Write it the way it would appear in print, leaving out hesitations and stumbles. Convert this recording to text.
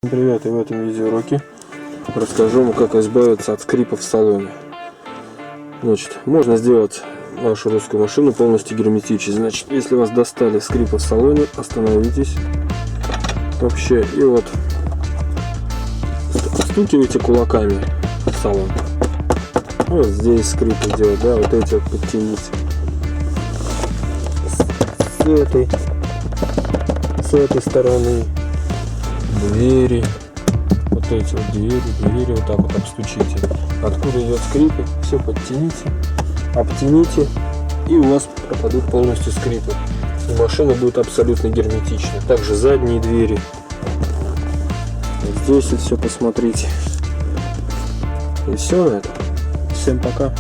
Всем привет, и в этом видеоуроке расскажу вам, как избавиться от скрипа в салоне. Значит, можно сделать вашу русскую машину полностью герметичной. Значит, если вас достали скрипы в салоне, остановитесь вообще и вот стукивайте кулаками в салон. Вот здесь скрип идет, да, вот эти вот подтяните. С этой стороны. Двери, вот эти вот двери вот так вот обстучите. Откуда идет скрипы, все подтяните, обтяните, и у вас пропадут полностью скрипы. И машина будет абсолютно герметична. Также задние двери. Вот здесь вот все посмотрите. И все на этом. Всем пока.